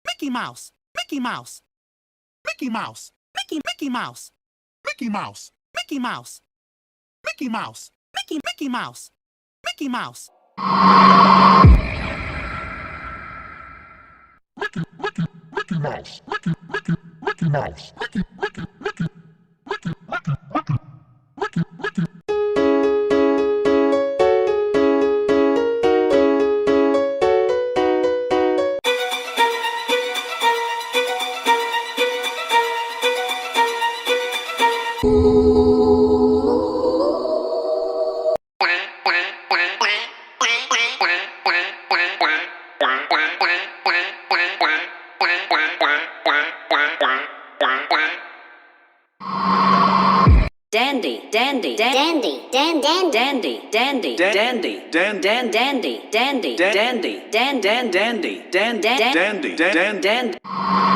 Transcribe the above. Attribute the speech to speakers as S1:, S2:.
S1: Mickey Mouse, Mickey Mouse, Mickey Mouse, Mickey Mouse, Mickey Mouse, Mickey Mouse, Mickey Mouse, Mickey Mouse, Mickey Mouse.
S2: Mickey Mouse, Mickey Mouse, Mickey.
S3: Dandy, dandy, dandy, dandy, dandy, dandy, dandy, dandy, dandy, dandy, dandy, dandy, dandy, dandy, dandy, dandy, dandy.